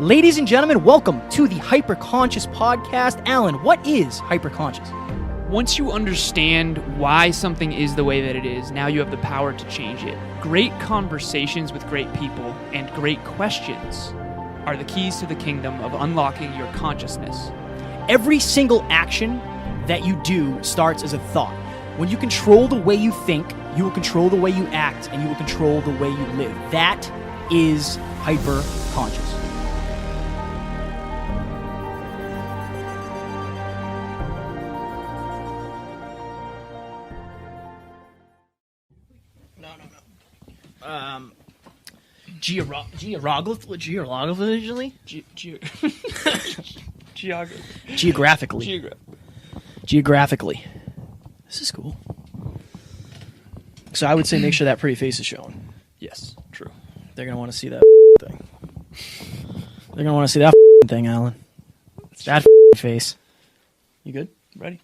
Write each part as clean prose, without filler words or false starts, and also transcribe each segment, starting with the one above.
Ladies and gentlemen, welcome to the Hyperconscious Podcast. Alan, what is hyperconscious? Once you understand why something is the way that it is, now you have the power to change it. Great conversations with great people and great questions are the keys to the kingdom of unlocking your consciousness. Every single action that you do starts as a thought. When you control the way you think, you will control the way you act, and you will control the way you live. That is hyperconscious. Geographically. This is cool. So I would say make sure that pretty face is showing. Yes, true. They're going to want to see that thing. They're going to want to see that thing, Alan. That face. You good? Ready?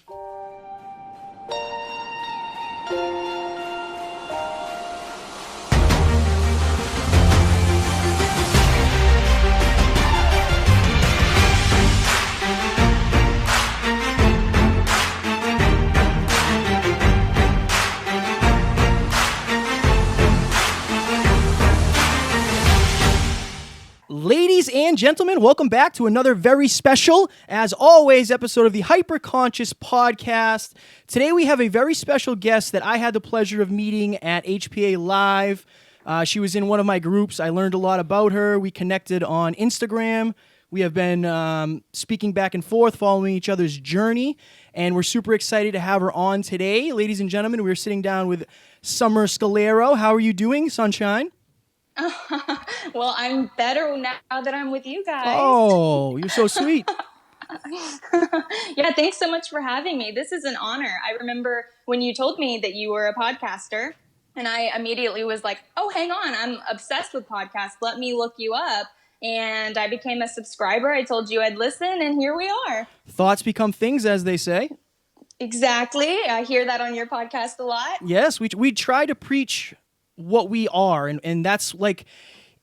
Ladies and gentlemen, welcome back to another very special, as always, episode of the Hyperconscious Podcast. Today we have a very special guest that I had the pleasure of meeting at HPA Live. She was in one of my groups. I learned a lot about her. We connected on Instagram. We have been speaking back and forth, following each other's journey, and we're super excited to have her on today. Ladies and gentlemen, we're sitting down with Summer Scolaro. How are you doing, Sunshine? Well, I'm better now that I'm with you guys. Oh, you're so sweet. Yeah, thanks so much for having me. This is an honor. I remember when you told me that you were a podcaster, and I immediately was like, oh, hang on, I'm obsessed with podcasts. Let me look you up. And I became a subscriber. I told you I'd listen, and here we are. Thoughts become things, as they say. Exactly. I hear that on your podcast a lot. Yes, we try to preach what we are, and that's like,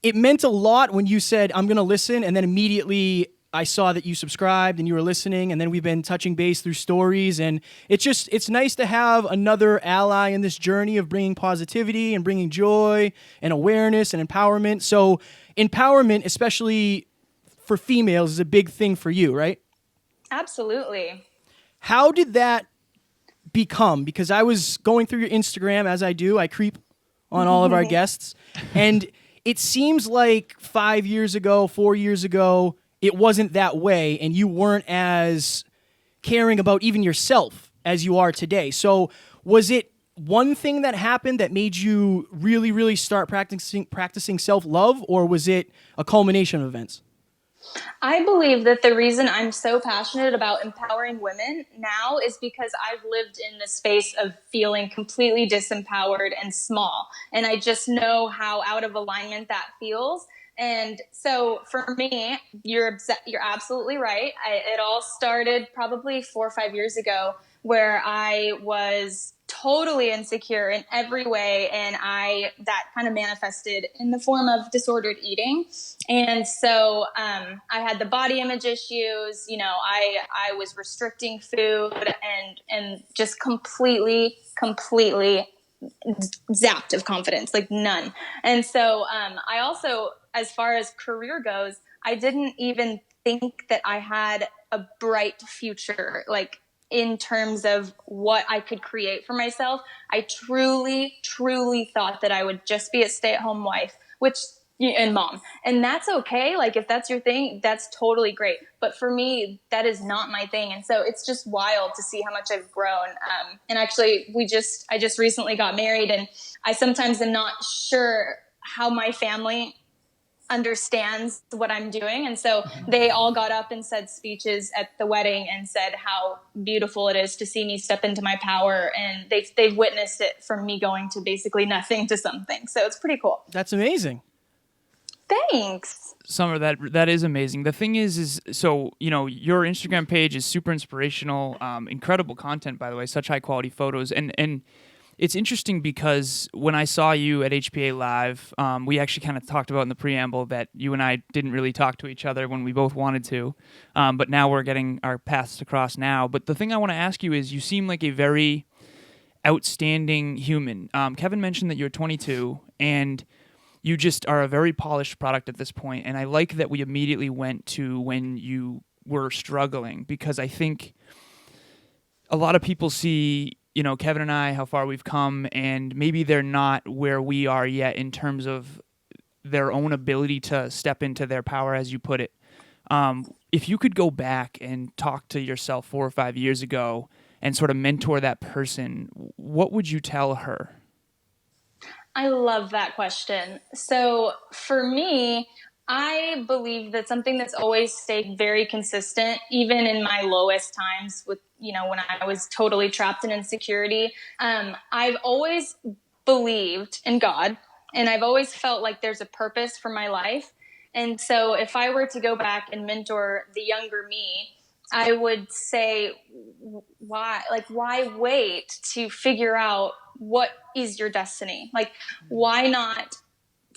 it meant a lot when you said I'm gonna listen, and then immediately I saw that you subscribed and you were listening, and then we've been touching base through stories, and it's nice to have another ally in this journey of bringing positivity and bringing joy and awareness and empowerment. So empowerment, especially for females, is a big thing for you, right? Absolutely. How did that become? Because I was going through your Instagram, as I do. I creep on all of our guests. And it seems like 5 years ago, 4 years ago, it wasn't that way, and you weren't as caring about even yourself as you are today. So was it one thing that happened that made you really, really start practicing self-love, or was it a culmination of events? I believe that the reason I'm so passionate about empowering women now is because I've lived in the space of feeling completely disempowered and small. And I just know how out of alignment that feels. And so for me, you're absolutely right. It all started probably 4 or 5 years ago, where I was totally insecure in every way, and that kind of manifested in the form of disordered eating. And so I had the body image issues. You know, I was restricting food and just completely zapped of confidence, like none. And so I also, as far as career goes, I didn't even think that I had a bright future, like in terms of what I could create for myself. I truly thought that I would just be a stay-at-home wife, and mom. And that's okay. Like, if that's your thing, that's totally great. But for me, that is not my thing. And so it's just wild to see how much I've grown. And actually, I just recently got married, and I sometimes am not sure how my family understands what I'm doing. And so they all got up and said speeches at the wedding and said how beautiful it is to see me step into my power. And they've witnessed it from me going to basically nothing to something. So it's pretty cool. That's amazing. Thanks. Summer, that is amazing. The thing is so, you know, your Instagram page is super inspirational, incredible content, by the way, such high quality photos. And It's interesting because when I saw you at HPA Live, we actually kind of talked about in the preamble that you and I didn't really talk to each other when we both wanted to, but now we're getting our paths to cross now. But the thing I want to ask you is, you seem like a very outstanding human. Kevin mentioned that you're 22, and you just are a very polished product at this point. And I like that we immediately went to when you were struggling, because I think a lot of people see, Kevin and I, how far we've come, and maybe they're not where we are yet in terms of their own ability to step into their power, as you put it. If you could go back and talk to yourself 4 or 5 years ago and sort of mentor that person, what would you tell her? I love that question. So for me, I believe that something that's always stayed very consistent, even in my lowest times with, when I was totally trapped in insecurity, I've always believed in God, and I've always felt like there's a purpose for my life. And so if I were to go back and mentor the younger me, I would say, why wait to figure out what is your destiny? Like, why not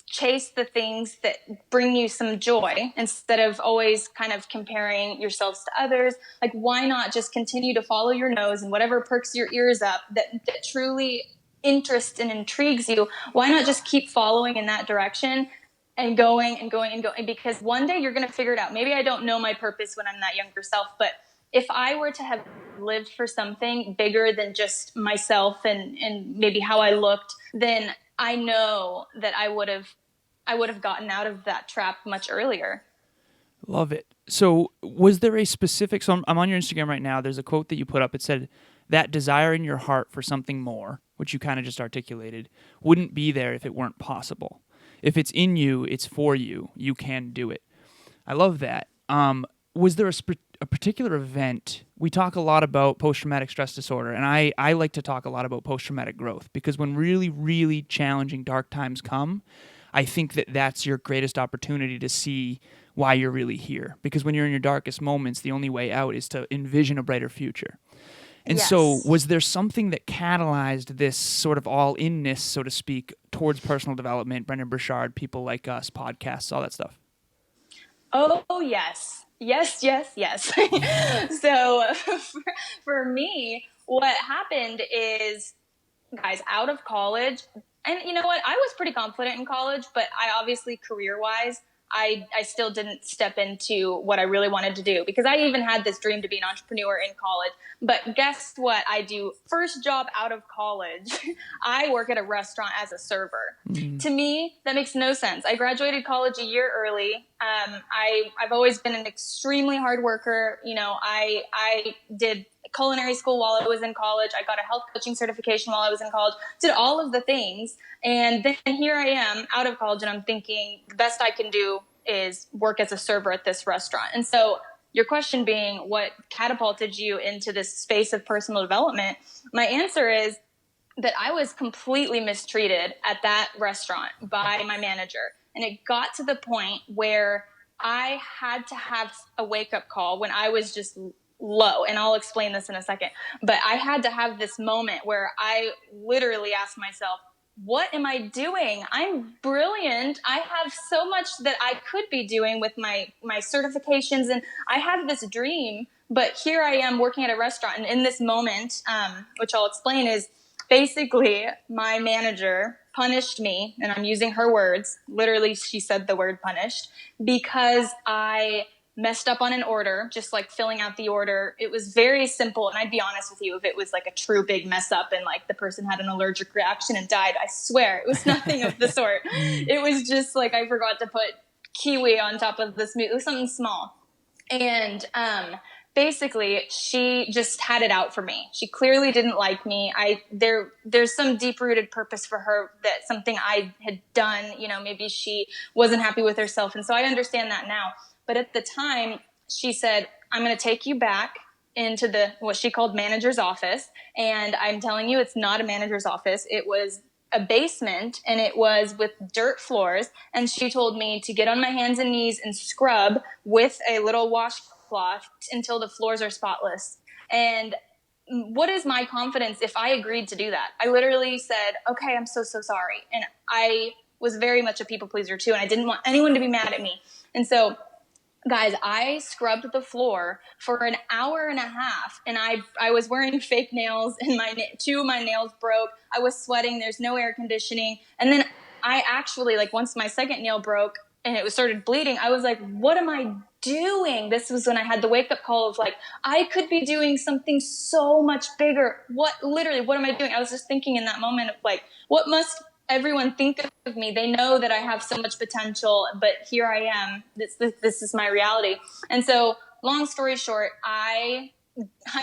chase the things that bring you some joy instead of always kind of comparing yourselves to others? Like, why not just continue to follow your nose and whatever perks your ears up that truly interests and intrigues you? Why not just keep following in that direction and going and going and going? Because one day you're going to figure it out. Maybe I don't know my purpose when I'm that younger self, but if I were to have lived for something bigger than just myself and maybe how I looked, then I know that I would have gotten out of that trap much earlier. Love it. So was there a specific, so I'm on your Instagram right now, there's a quote that you put up. It said, that desire in your heart for something more, which you kind of just articulated, wouldn't be there if it weren't possible. If it's in you, it's for you. You can do it. I love that. Was there a particular event? We talk a lot about post-traumatic stress disorder, and I like to talk a lot about post-traumatic growth, because when really, really challenging, dark times come, I think that that's your greatest opportunity to see why you're really here. Because when you're in your darkest moments, the only way out is to envision a brighter future. And Yes. so was there something that catalyzed this sort of all-inness, so to speak, towards personal development, Brendon, Burchard, people like us, podcasts, all that stuff? Oh, yes. Yes. So for me, what happened is, guys, out of college, and you know what? I was pretty confident in college, but I obviously career-wise, I still didn't step into what I really wanted to do, because I even had this dream to be an entrepreneur in college. But guess what I do? First job out of college, I work at a restaurant as a server. Mm-hmm. To me, that makes no sense. I graduated college a year early. I've always been an extremely hard worker. I did culinary school while I was in college. I got a health coaching certification while I was in college, did all of the things. And then here I am out of college, and I'm thinking the best I can do is work as a server at this restaurant. And so your question being, what catapulted you into this space of personal development? My answer is that I was completely mistreated at that restaurant by my manager. And it got to the point where I had to have a wake-up call when I was just low. And I'll explain this in a second. But I had to have this moment where I literally asked myself, what am I doing? I'm brilliant. I have so much that I could be doing with my certifications, and I have this dream, but here I am working at a restaurant. And in this moment, which I'll explain, is basically my manager punished me, and I'm using her words. Literally, she said the word punished, because I messed up on an order, just like filling out the order. It was very simple. And I'd be honest with you, if it was like a true big mess up and like the person had an allergic reaction and died, I swear it was nothing of the sort. It was just like, I forgot to put kiwi on top of this meat. It was something small. And, basically she just had it out for me. She clearly didn't like me. There's some deep rooted purpose for her, that something I had done, maybe she wasn't happy with herself. And so I understand that now. But at the time, she said, I'm going to take you back into what she called manager's office. And I'm telling you, it's not a manager's office. It was a basement, and it was with dirt floors. And she told me to get on my hands and knees and scrub with a little washcloth until the floors are spotless. And what is my confidence if I agreed to do that? I literally said, okay, I'm so sorry. And I was very much a people pleaser too. And I didn't want anyone to be mad at me. And so, guys, I scrubbed the floor for an hour and a half, and I was wearing fake nails, and two of my nails broke. I was sweating. There's no air conditioning. And then I actually, like, once my second nail broke and it started bleeding, I was like, what am I doing? This was when I had the wake-up call of, like, I could be doing something so much bigger. What am I doing? I was just thinking in that moment of, like, what must everyone think of me? They know that I have so much potential, but here I am. This is my reality. And so, long story short, I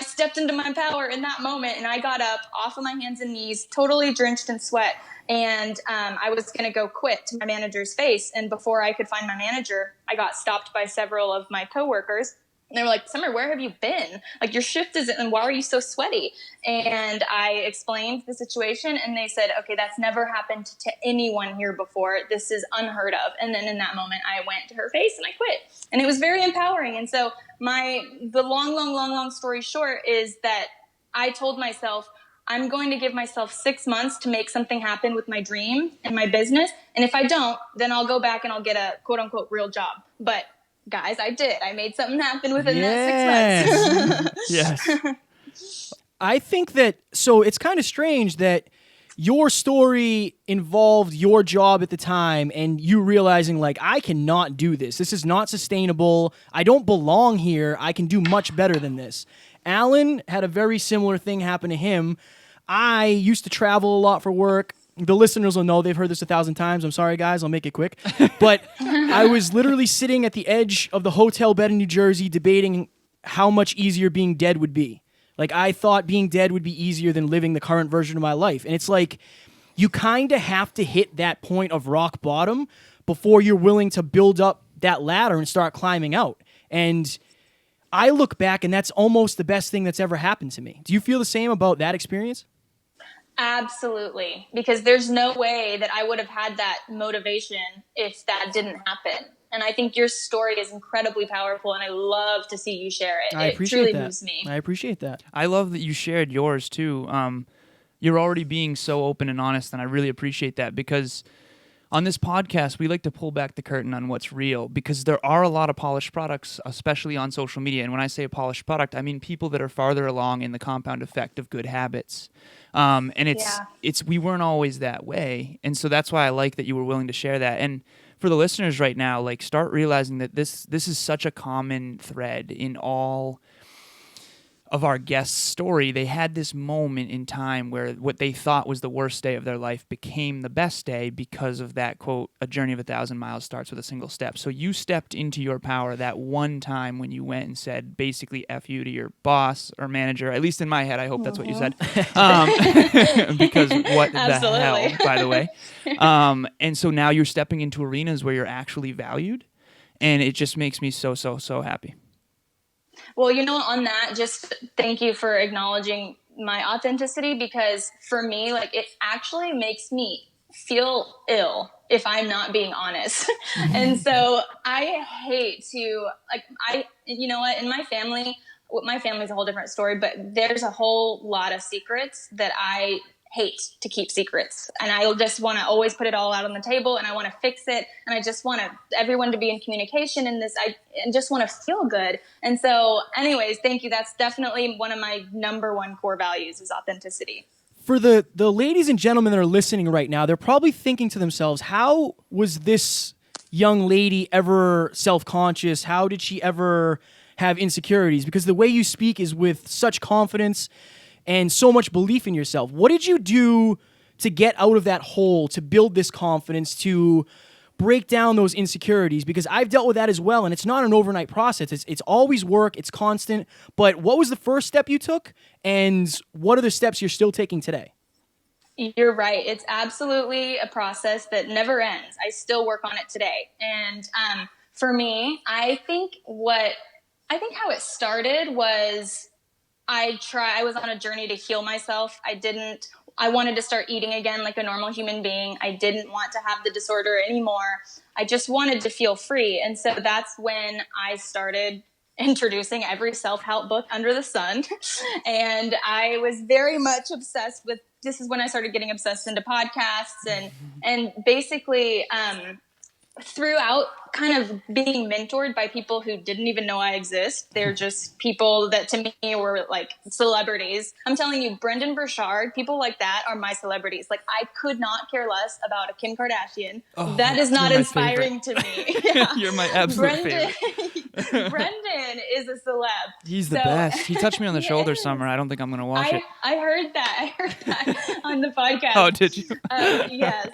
stepped into my power in that moment, and I got up off of my hands and knees, totally drenched in sweat. And I was going to go quit to my manager's face. And before I could find my manager, I got stopped by several of my coworkers. And they were like, Summer, where have you been? Like, your shift isn't, and why are you so sweaty? And I explained the situation, and they said, okay, that's never happened to anyone here before. This is unheard of. And then in that moment, I went to her face and I quit. And it was very empowering. And so the long story short is that I told myself, I'm going to give myself 6 months to make something happen with my dream and my business. And if I don't, then I'll go back and I'll get a quote unquote real job. But guys, I did. I made something happen within that 6 months. Yes. I think that, so it's kind of strange that your story involved your job at the time and you realizing, like, I cannot do this. This is not sustainable. I don't belong here. I can do much better than this. Alan had a very similar thing happen to him. I used to travel a lot for work. The listeners will know, they've heard this 1,000 times. I'm sorry, guys. I'll make it quick. But I was literally sitting at the edge of the hotel bed in New Jersey debating how much easier being dead would be. Like, I thought being dead would be easier than living the current version of my life. And it's like, you kind of have to hit that point of rock bottom before you're willing to build up that ladder and start climbing out. And I look back, and that's almost the best thing that's ever happened to me. Do you feel the same about that experience? Absolutely. Because there's no way that I would have had that motivation if that didn't happen. And I think your story is incredibly powerful, and I love to see you share it. It truly moves me. I appreciate that. I love that you shared yours too. You're already being so open and honest, and I really appreciate that, because on this podcast, we like to pull back the curtain on what's real, because there are a lot of polished products, especially on social media. And when I say a polished product, I mean people that are farther along in the compound effect of good habits. And it's we weren't always that way. And so that's why I like that you were willing to share that. And for the listeners right now, like, start realizing that this is such a common thread in all of our guest's story. They had this moment in time where what they thought was the worst day of their life became the best day because of that quote, a journey of 1,000 miles starts with a single step. So you stepped into your power that one time when you went and said basically F you to your boss or manager. At least in my head, I hope that's what you said. Because what the hell, by the way. And so now you're stepping into arenas where you're actually valued, and it just makes me so happy. Well, on that, just thank you for acknowledging my authenticity, because for me, like, it actually makes me feel ill if I'm not being honest. And so I hate to, like, in my family's a whole different story, but there's a whole lot of secrets that I hate to keep secrets, and I just want to always put it all out on the table, and I want to fix it, and I just want everyone to be in communication in this. I just want to feel good. And so anyways, thank you. That's definitely one of my number one core values is authenticity. For the ladies and gentlemen that are listening right now, they're probably thinking to themselves, how was this young lady ever self-conscious? How did she ever have insecurities? Because the way you speak is with such confidence and so much belief in yourself. What did you do to get out of that hole, to build this confidence, to break down those insecurities? Because I've dealt with that as well, and it's not an overnight process. It's always work, it's constant. But what was the first step you took, and what are the steps you're still taking today? You're right. It's absolutely a process that never ends. I still work on it today. And for me, I think how it started was I was on a journey to heal myself. I wanted to start eating again like a normal human being. I didn't want to have the disorder anymore. I just wanted to feel free. And so that's when I started introducing every self-help book under the sun. And I was very much obsessed with, this is when I started getting obsessed into podcasts and basically, throughout kind of being mentored by people who didn't even know I exist. They're just people that to me were like celebrities. I'm telling you, Brendon, Burchard, people like that are my celebrities. Like I could not care less about a Kim Kardashian. That is not inspiring to me. Yeah. You're my absolute favorite. Brendon is a celeb. He's the best. He touched me on the shoulder, Summer. I don't think I'm going to watch it. I heard that on the podcast. Oh, did you? Yes.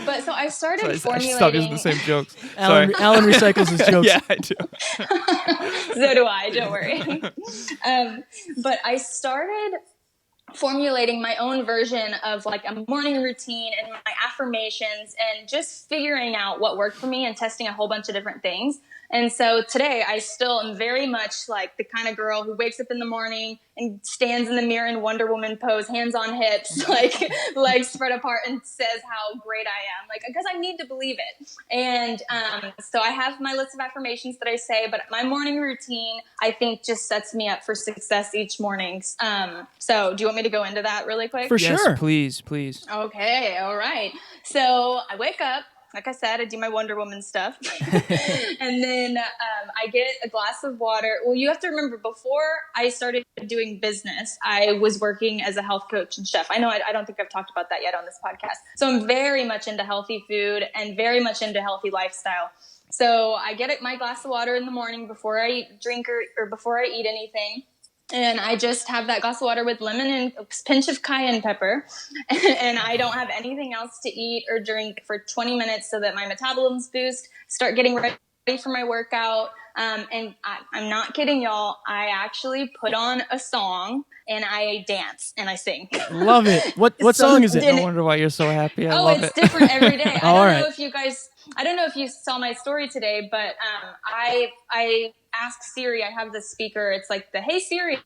But so I started formulating. I stopped using the same jokes. Alan recycles his jokes. Yeah, I do. So do I. Don't worry. But I started formulating my own version of like a morning routine and my affirmations and just figuring out what worked for me and testing a whole bunch of different things. And so today I still am very much like the kind of girl who wakes up in the morning and stands in the mirror in Wonder Woman pose, hands on hips, like legs spread apart, and says how great I am, like, because I need to believe it. And so I have my list of affirmations that I say, but my morning routine, I think, just sets me up for success each morning. So do you want me to go into that really quick? For sure. Yes, please. Okay. All right. So I wake up. Like I said, I do my Wonder Woman stuff. And then I get a glass of water. Well, you have to remember, before I started doing business, I was working as a health coach and chef. I know I don't think I've talked about that yet on this podcast. So I'm very much into healthy food and very much into healthy lifestyle. So I get my glass of water in the morning before I drink or before I eat anything. And I just have that glass of water with lemon and a pinch of cayenne pepper. And I don't have anything else to eat or drink for 20 minutes so that my metabolism's boost, start getting ready for my workout. And I'm not kidding, y'all. I actually put on a song and I dance and I sing. Love it. What song is it? No wonder why you're so happy. I love it. It's different every day. I don't know if you saw my story today, but I ask Siri. I have this speaker. It's like the Hey Siri,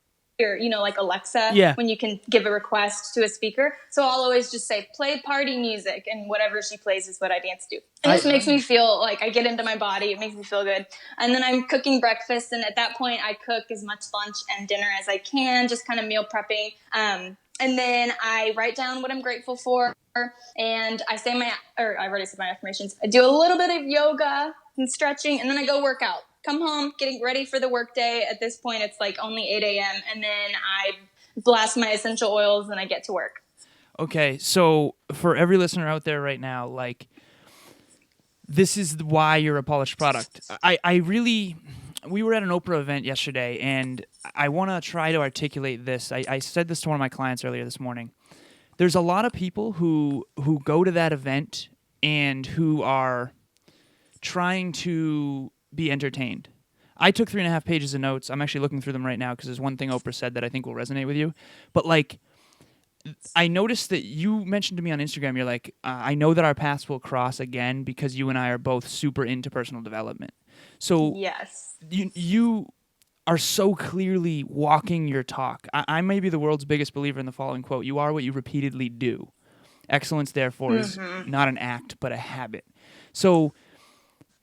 or, like Alexa, when you can give a request to a speaker. So I'll always just say, play party music, and whatever she plays is what I dance to. And this makes me feel like I get into my body. It makes me feel good. And then I'm cooking breakfast, and at that point I cook as much lunch and dinner as I can, just kind of meal prepping. And then I write down what I'm grateful for, and I say I've already said my affirmations. I do a little bit of yoga and stretching, and then I go work out. Come home, getting ready for the workday. At this point, it's like only 8 a.m. And then I blast my essential oils and I get to work. Okay, so for every listener out there right now, like, this is why you're a polished product. We were at an Oprah event yesterday, and I want to try to articulate this. I said this to one of my clients earlier this morning. There's a lot of people who go to that event and who are trying to be entertained. I took 3.5 pages of notes. I'm actually looking through them right now because there's one thing Oprah said that I think will resonate with you. But like, I noticed that you mentioned to me on Instagram, you're like, I know that our paths will cross again because you and I are both super into personal development. So yes, you are so clearly walking your talk. I may be the world's biggest believer in the following quote: you are what you repeatedly do. Excellence, therefore, is not an act, but a habit. So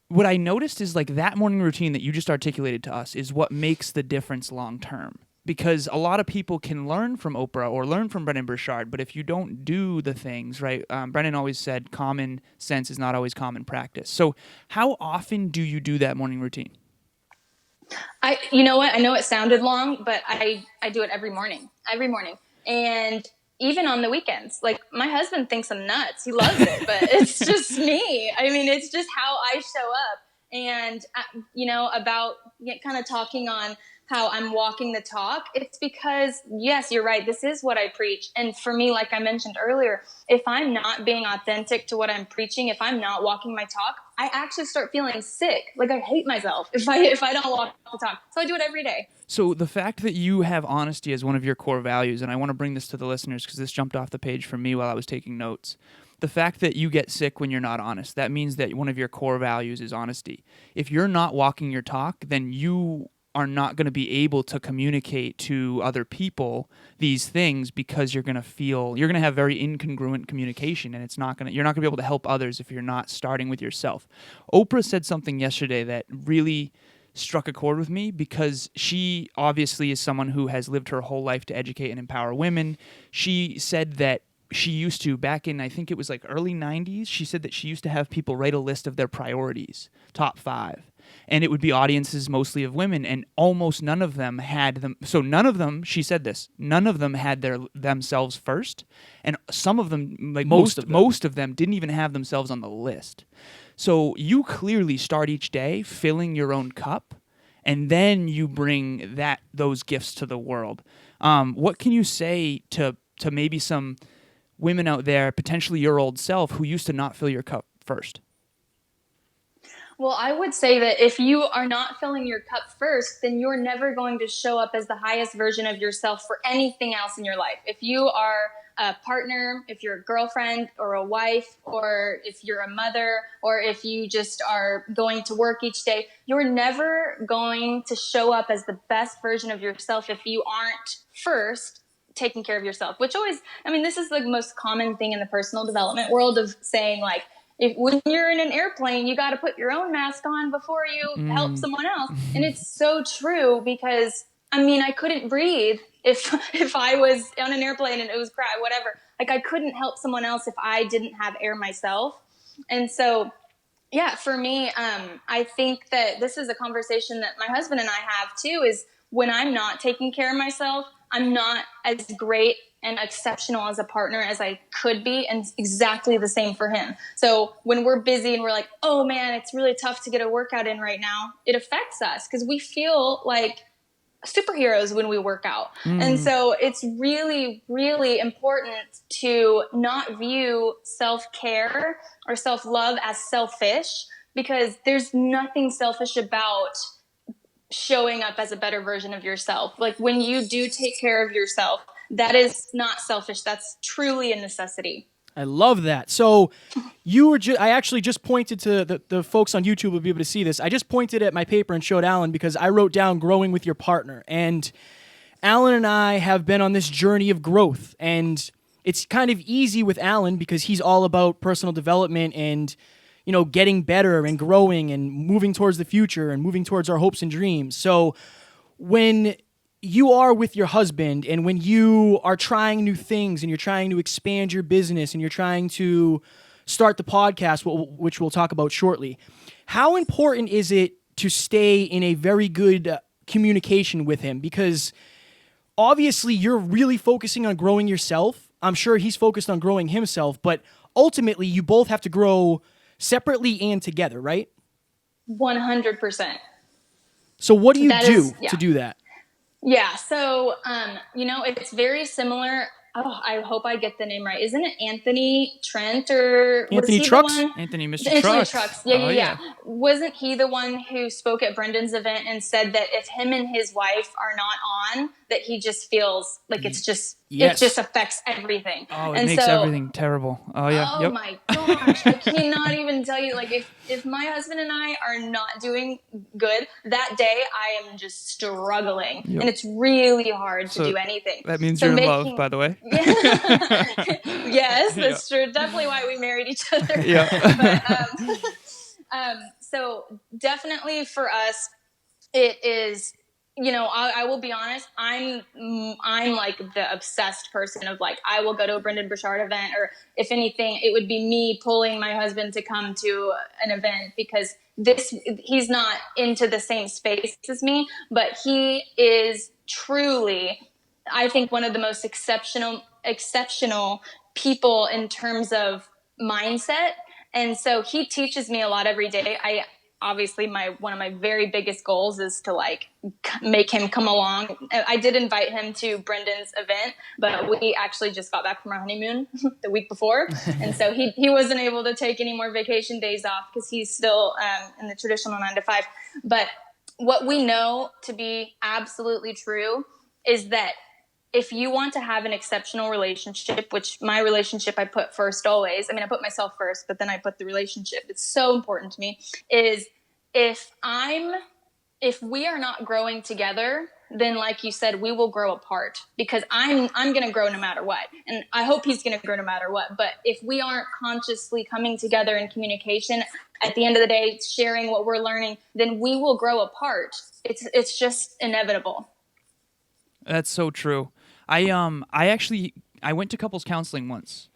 what I noticed is like that morning routine that you just articulated to us is what makes the difference long term. Because a lot of people can learn from Oprah or learn from Brendon Burchard, but if you don't do the things, right? Brendon always said common sense is not always common practice. So how often do you do that morning routine? You know what? I know it sounded long, but I do it every morning. And even on the weekends. Like, my husband thinks I'm nuts. He loves it, but it's just me. I mean, it's just how I show up. And, about kind of talking on how I'm walking the talk, it's because, yes, you're right. This is what I preach. And for me, like I mentioned earlier, if I'm not being authentic to what I'm preaching, if I'm not walking my talk, I actually start feeling sick. Like, I hate myself if I don't walk the talk. So I do it every day. So the fact that you have honesty as one of your core values, and I want to bring this to the listeners because this jumped off the page for me while I was taking notes. The fact that you get sick when you're not honest, that means that one of your core values is honesty. If you're not walking your talk, then you are not going to be able to communicate to other people these things because you're going to have very incongruent communication, and you're not going to be able to help others if you're not starting with yourself. Oprah said something yesterday that really struck a chord with me because she obviously is someone who has lived her whole life to educate and empower women. She said that she used to, back in, I think it was like early 90s, she said that she used to have people write a list of their priorities, top 5. And it would be audiences mostly of women, and almost none of them had them. So none of them, she said this, none of them had themselves first. And some of them, like most of them didn't even have themselves on the list. So you clearly start each day filling your own cup, and then you bring those gifts to the world. What can you say to maybe some women out there, potentially your old self, who used to not fill your cup first? Well, I would say that if you are not filling your cup first, then you're never going to show up as the highest version of yourself for anything else in your life. If you are a partner, if you're a girlfriend or a wife, or if you're a mother, or if you just are going to work each day, you're never going to show up as the best version of yourself if you aren't first taking care of yourself, which always, I mean, this is the most common thing in the personal development world of saying, like, when you're in an airplane, you got to put your own mask on before you help someone else. And it's so true because, I mean, I couldn't breathe if I was on an airplane and it was crowded, whatever. Like, I couldn't help someone else if I didn't have air myself. And so, yeah, for me, I think that this is a conversation that my husband and I have too, is when I'm not taking care of myself, I'm not as great and exceptional as a partner as I could be, and exactly the same for him. So when we're busy and we're like, oh man, it's really tough to get a workout in right now, it affects us because we feel like superheroes when we work out. And so it's really, really important to not view self-care or self-love as selfish, because there's nothing selfish about showing up as a better version of yourself. Like, when you do take care of yourself, that is not selfish. That's truly a necessity. I love that. So you were I actually just pointed to the folks on YouTube will be able to see this. I just pointed at my paper and showed Alan because I wrote down growing with your partner. And Alan and I have been on this journey of growth. And it's kind of easy with Alan because he's all about personal development and, you know, getting better and growing and moving towards the future and moving towards our hopes and dreams. So when you are with your husband and when you are trying new things and you're trying to expand your business and you're trying to start the podcast, which we'll talk about shortly, how important is it to stay in a very good communication with him? Because obviously you're really focusing on growing yourself. I'm sure he's focused on growing himself, but ultimately you both have to grow separately and together, right? 100%. So what do you do to do that? Yeah. So, it's very similar. Oh, I hope I get the name right. Isn't it Anthony Trent or Anthony Trucks? Anthony Mr. Trucks. Trucks. Yeah. Wasn't he the one who spoke at Brendon's event and said that if him and his wife are not on, that he just feels like it's just, it just affects everything. Oh, it makes everything terrible. Oh, yeah. Oh, my gosh. I cannot even tell you, like, if my husband and I are not doing good, that day I am just struggling. Yep. And it's really hard to do anything. That means you're in love, by the way. Yes, that's true. Definitely why we married each other. Yeah. But, so definitely for us, it is, I will be honest, I'm like the obsessed person of, like, I will go to a Brendon Burchard event, or if anything, it would be me pulling my husband to come to an event because he's not into the same space as me, but he is truly, I think, one of the most exceptional people in terms of mindset. And so he teaches me a lot every day. Obviously one of my very biggest goals is to, like, make him come along. I did invite him to Brendon's event, but we actually just got back from our honeymoon the week before. And so he wasn't able to take any more vacation days off because he's still in the traditional 9 to 5. But what we know to be absolutely true is that if you want to have an exceptional relationship, which my relationship I put first always, I mean, I put myself first, but then I put the relationship. It's so important to me, is if we are not growing together, then like you said, we will grow apart, because I'm going to grow no matter what. And I hope he's going to grow no matter what. But if we aren't consciously coming together in communication, at the end of the day, sharing what we're learning, then we will grow apart. It's just inevitable. That's so true. I went to couples counseling once,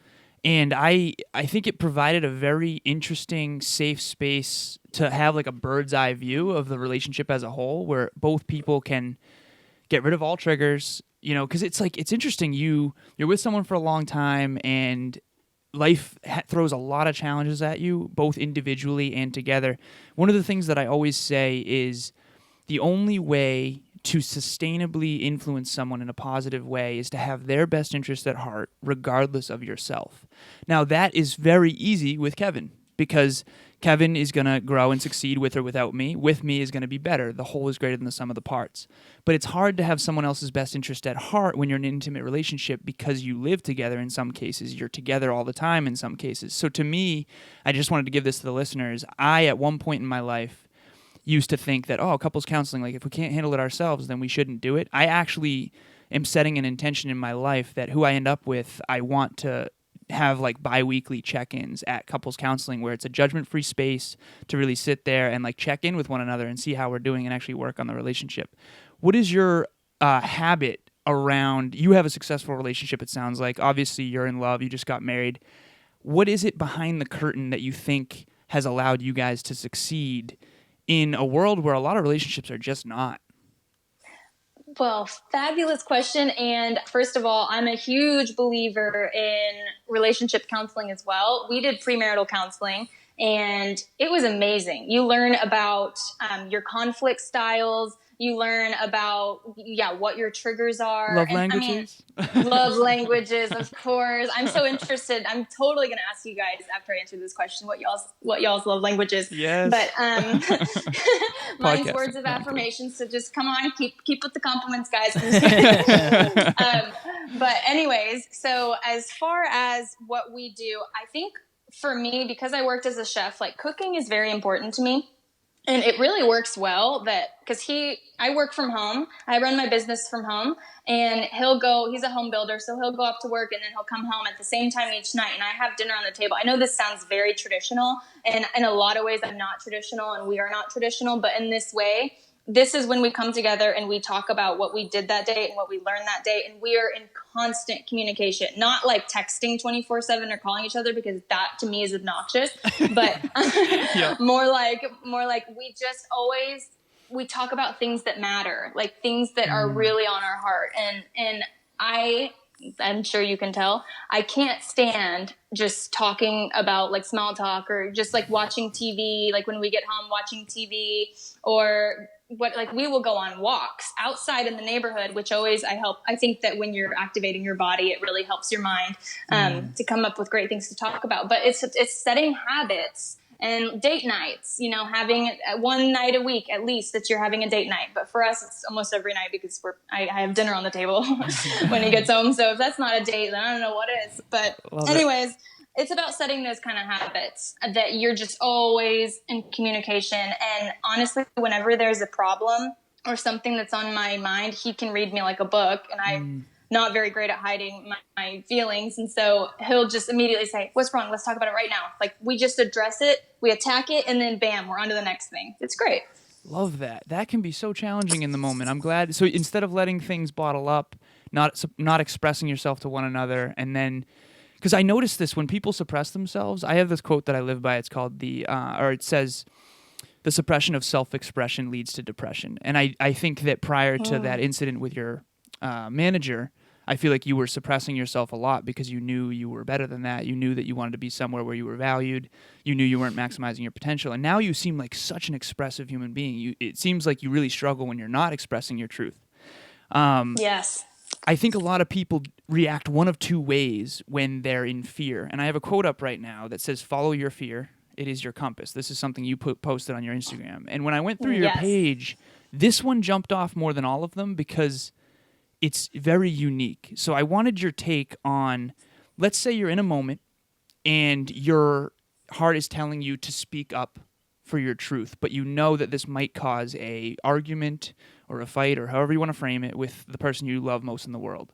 and I think it provided a very interesting, safe space to have like a bird's eye view of the relationship as a whole, where both people can get rid of all triggers, because it's interesting. You're with someone for a long time, and life throws a lot of challenges at you, both individually and together. One of the things that I always say is the only way to sustainably influence someone in a positive way is to have their best interest at heart, regardless of yourself. Now, that is very easy with Kevin, because Kevin is going to grow and succeed with or without me. With me is going to be better. The whole is greater than the sum of the parts. But it's hard to have someone else's best interest at heart when you're in an intimate relationship, because you live together in some cases. You're together all the time in some cases. So to me, I just wanted to give this to the listeners. I, at one point in my life, used to think that, couples counseling, like if we can't handle it ourselves, then we shouldn't do it. I actually am setting an intention in my life that who I end up with, I want to have like bi-weekly check-ins at couples counseling, where it's a judgment-free space to really sit there and like check in with one another and see how we're doing and actually work on the relationship. What is your habit around, you have a successful relationship, it sounds like. Obviously, you're in love. You just got married. What is it behind the curtain that you think has allowed you guys to succeed in a world where a lot of relationships are just not? Well, fabulous question. And first of all, I'm a huge believer in relationship counseling as well. We did premarital counseling, and it was amazing. You learn about your conflict styles. You learn about, what your triggers are. Love languages? Love languages, of course. I'm so interested. I'm totally going to ask you guys after I answer this question what y'all's love languages. Yes. But mine's words of affirmation. So just come on, keep with the compliments, guys. But anyways, so as far as what we do, I think for me, because I worked as a chef, like cooking is very important to me. And it really works well because I work from home. I run my business from home, and he's a home builder. So he'll go off to work, and then he'll come home at the same time each night, and I have dinner on the table. I know this sounds very traditional, and in a lot of ways I'm not traditional, and we are not traditional, but in this way, this is when we come together and we talk about what we did that day and what we learned that day. And we are in constant communication, not like texting 24/7 or calling each other, because that to me is obnoxious, but more like we just we talk about things that matter, like things that are really on our heart. And I'm sure you can tell, I can't stand just talking about like small talk, or just like watching TV, like when we get home watching TV, or we will go on walks outside in the neighborhood, which always I think that when you're activating your body, it really helps your mind to come up with great things to talk about. But it's setting habits and date nights, having one night a week at least that you're having a date night. But for us, it's almost every night, because I have dinner on the table when he gets home. So if that's not a date, then I don't know what is. But anyways, it's about setting those kind of habits that you're just always in communication. And honestly, whenever there's a problem or something that's on my mind, he can read me like a book, and I'm not very great at hiding my feelings. And so he'll just immediately say, "What's wrong? Let's talk about it right now." Like, we just address it, we attack it, and then bam, we're on to the next thing. It's great. Love that. That can be so challenging in the moment. I'm glad. So instead of letting things bottle up, not expressing yourself to one another, and then, because I noticed this when people suppress themselves. I have this quote that I live by. It's called it says, "The suppression of self-expression leads to depression." And I think that prior to that incident with your manager, I feel like you were suppressing yourself a lot because you knew you were better than that. You knew that you wanted to be somewhere where you were valued. You knew you weren't maximizing your potential. And now you seem like such an expressive human being. It seems like you really struggle when you're not expressing your truth. Yes. I think a lot of people react one of two ways when they're in fear. And I have a quote up right now that says, "Follow your fear. It is your compass." This is something you posted on your Instagram. And when I went through your page, this one jumped off more than all of them because it's very unique. So I wanted your take on, let's say you're in a moment and your heart is telling you to speak up for your truth, but you know that this might cause a argument or a fight or however you want to frame it with the person you love most in the world.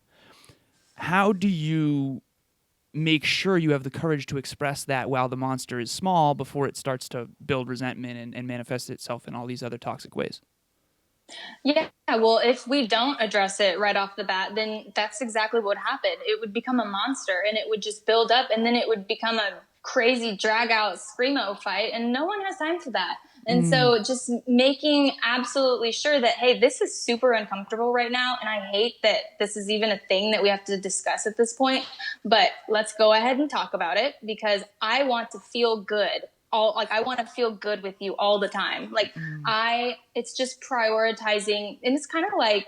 How do you make sure you have the courage to express that while the monster is small before it starts to build resentment and manifest itself in all these other toxic ways? Yeah, well, if we don't address it right off the bat, then that's exactly what would happen. It would become a monster and it would just build up, and then it would become a crazy drag out screamo fight, and no one has time for that. And so just making absolutely sure that, hey, this is super uncomfortable right now, and I hate that this is even a thing that we have to discuss at this point, but let's go ahead and talk about it, because I want to feel good. I want to feel good with you all the time. It's just prioritizing. And it's kind of like,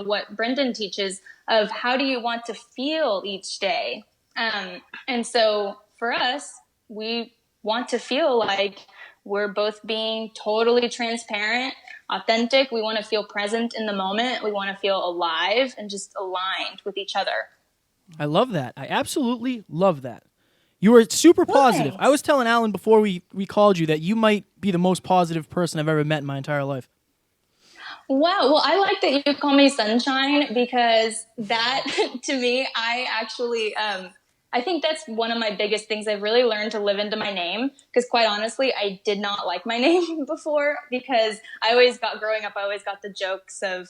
what Brendon teaches of how do you want to feel each day? And so for us, we want to feel like we're both being totally transparent, authentic. We want to feel present in the moment. We want to feel alive and just aligned with each other. I love that. I absolutely love that. You were super positive. Thanks. I was telling Alan before we called you that you might be the most positive person I've ever met in my entire life. Wow. Well, I like that you call me Sunshine, because that, to me, I actually, I think that's one of my biggest things. I've really learned to live into my name, because quite honestly, I did not like my name before, because growing up, I always got the jokes of,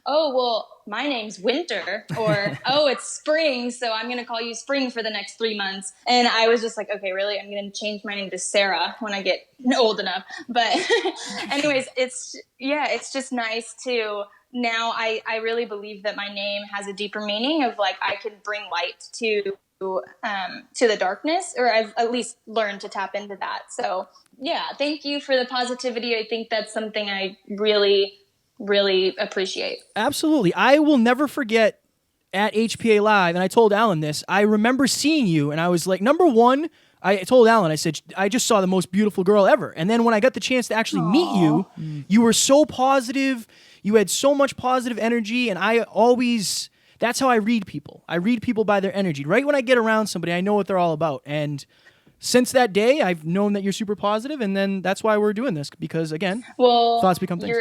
oh, well, my name's Winter, or, oh, it's Spring, so I'm going to call you Spring for the next 3 months. And I was just like, okay, really? I'm going to change my name to Sarah when I get old enough. But anyways, it's just nice to, now I really believe that my name has a deeper meaning of like, I can bring light to the darkness, or I've at least learned to tap into that. So yeah, thank you for the positivity. I think that's something I really appreciate. Absolutely. I will never forget at HPA Live, and I told Alan this, I remember seeing you, and I was like, number one, I told Alan, I said, I just saw the most beautiful girl ever. And then when I got the chance to actually meet you, you were so positive. You had so much positive energy, and that's how I read people. I read people by their energy. Right when I get around somebody, I know what they're all about. And since that day, I've known that you're super positive, and then that's why we're doing this, because, again, thoughts become things.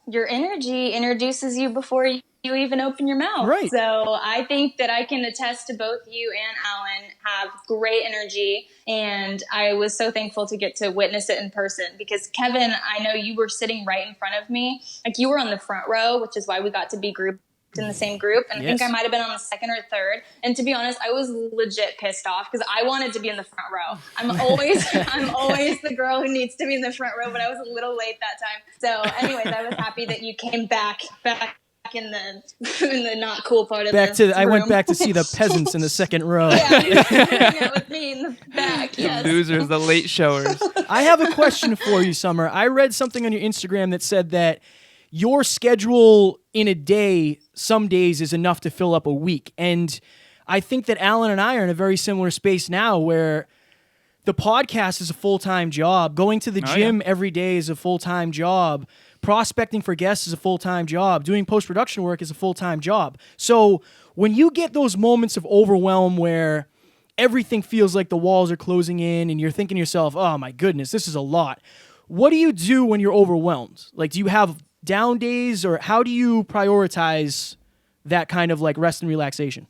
Your energy introduces you before you even open your mouth. Right. So I think that I can attest to both you and Alan have great energy. And I was so thankful to get to witness it in person, because Kevin, I know you were sitting right in front of me. Like, you were on the front row, which is why we got to be grouped in the same group. And Yes. I think I might have been on the second or third. And to be honest, I was legit pissed off, because I wanted to be in the front row. I'm always the girl who needs to be in the front row, but I was a little late that time. So anyways, I was happy that you came back in the not cool part of the room. I went back to see the peasants in the second row. Yeah, with me in the back. Yes. The losers, the late showers. I have a question for you, Summer. I read something on your Instagram that said that your schedule in a day, some days, is enough to fill up a week. And I think that Alan and I are in a very similar space now, where the podcast is a full-time job. Going to the gym every day is a full-time job. Prospecting for guests is a full-time job. Doing post-production work is a full-time job. So when you get those moments of overwhelm where everything feels like the walls are closing in and you're thinking to yourself, oh my goodness, this is a lot. What do you do when you're overwhelmed? Like, do you have down days, or how do you prioritize that kind of like rest and relaxation?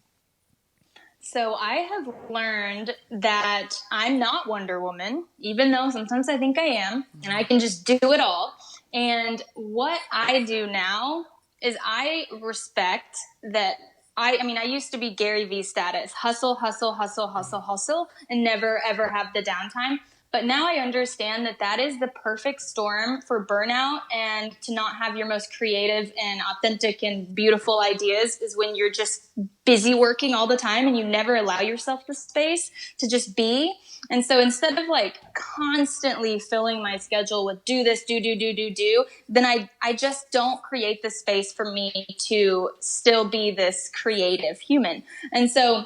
So I have learned that I'm not Wonder Woman, even though sometimes I think I am, and I can just do it all. And what I do now is I respect that. I used to be Gary Vee status, hustle, hustle, hustle, hustle, hustle, and never, ever have the downtime. But now I understand that that is the perfect storm for burnout, and to not have your most creative and authentic and beautiful ideas is when you're just busy working all the time and you never allow yourself the space to just be. And so instead of like constantly filling my schedule with do this, do, then I just don't create the space for me to still be this creative human. And so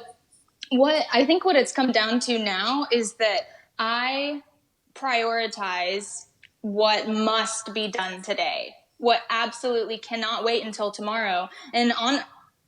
what it's come down to now is that I prioritize what must be done today, what absolutely cannot wait until tomorrow. And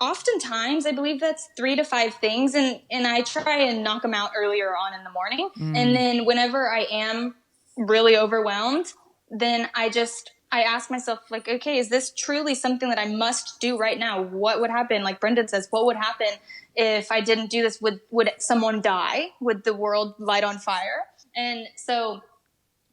oftentimes, I believe that's 3 to 5 things, and I try and knock them out earlier on in the morning. And then whenever I am really overwhelmed, then I just I ask myself, like, okay, is this truly something that I must do right now? What would happen? Like Brendon says, what would happen if I didn't do this? Would someone die? Would the world light on fire? And so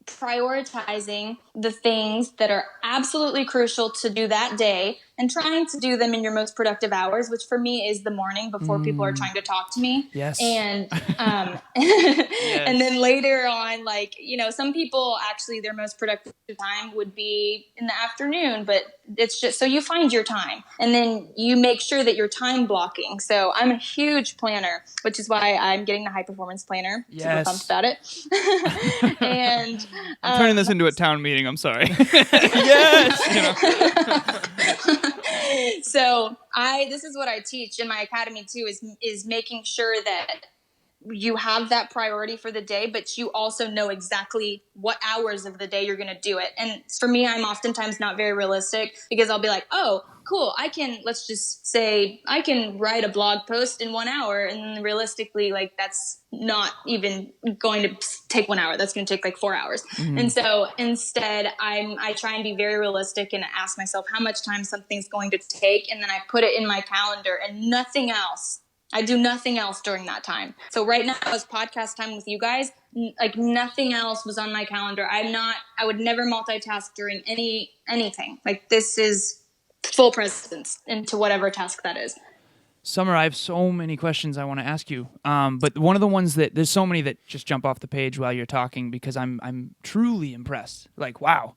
prioritizing the things that are absolutely crucial to do that day and trying to do them in your most productive hours, which for me is the morning before people are trying to talk to me. Yes. And Yes. and then later on, like, some people actually their most productive time would be in the afternoon, but it's just so you find your time and then you make sure that you're time blocking. So I'm a huge planner, which is why I'm getting the high performance planner. Yes. Super pumped about it. And I'm turning this into a town meeting. I'm sorry. Yes. So this is what I teach in my academy too, is making sure that you have that priority for the day, but you also know exactly what hours of the day you're going to do it. And for me, I'm oftentimes not very realistic because I'll be like, oh, cool. Let's just say I can write a blog post in 1 hour. And realistically, like that's not even going to take 1 hour. That's going to take like 4 hours. Mm-hmm. And so instead I try and be very realistic and ask myself how much time something's going to take. And then I put it in my calendar and nothing else. I do nothing else during that time. So right now is podcast time with you guys. Like nothing else was on my calendar. I would never multitask during anything. Like this is full presence into whatever task that is. Summer, I have so many questions I want to ask you. But one of the ones there's so many that just jump off the page while you're talking because I'm truly impressed. Like, wow.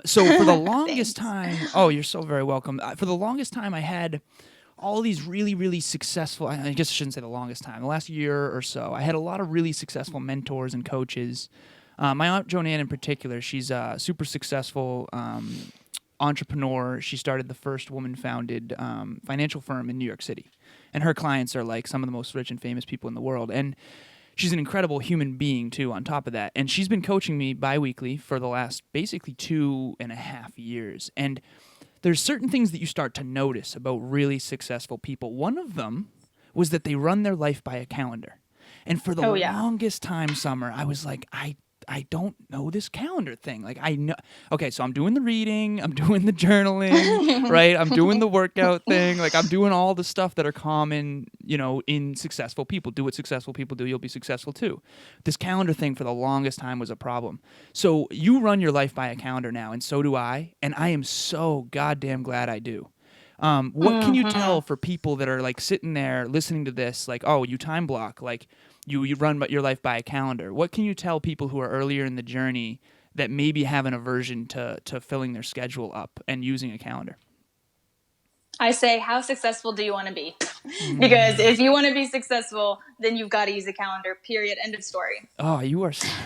So for the longest time, oh, you're so very welcome. For the longest time I had all these really, really successful, I guess I shouldn't say the longest time, the last year or so, I had a lot of really successful mentors and coaches. My Aunt Joanne in particular, she's a super successful entrepreneur. She started the first woman-founded financial firm in New York City. And her clients are like some of the most rich and famous people in the world. And she's an incredible human being, too, on top of that. And she's been coaching me bi-weekly for the last basically 2.5 years. And there's certain things that you start to notice about really successful people. One of them was that they run their life by a calendar. And for the longest time, Summer, I was like, I don't know this calendar thing. Like I know, okay, so I'm doing the reading, I'm doing the journaling, right? I'm doing the workout thing. Like I'm doing all the stuff that are common, in successful people. Do what successful people do, you'll be successful too. This calendar thing for the longest time was a problem. So you run your life by a calendar now, and so do I. And I am so goddamn glad I do. What can you tell for people that are like sitting there listening to this, like, oh, you time block, like you run your life by a calendar. What can you tell people who are earlier in the journey that maybe have an aversion to filling their schedule up and using a calendar? I say, how successful do you want to be? Because if you want to be successful, then you've got to use a calendar, period, end of story. Oh, you are awesome.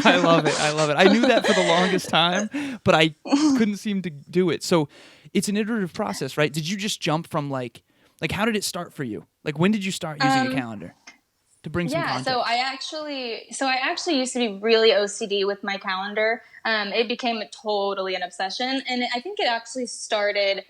I love it. I knew that for the longest time, but I couldn't seem to do it. So it's an iterative process, right? Did you just jump from like how did it start for you? Like when did you start using a calendar? To bring some context. So I actually used to be really OCD with my calendar. It became totally an obsession, and I think it actually started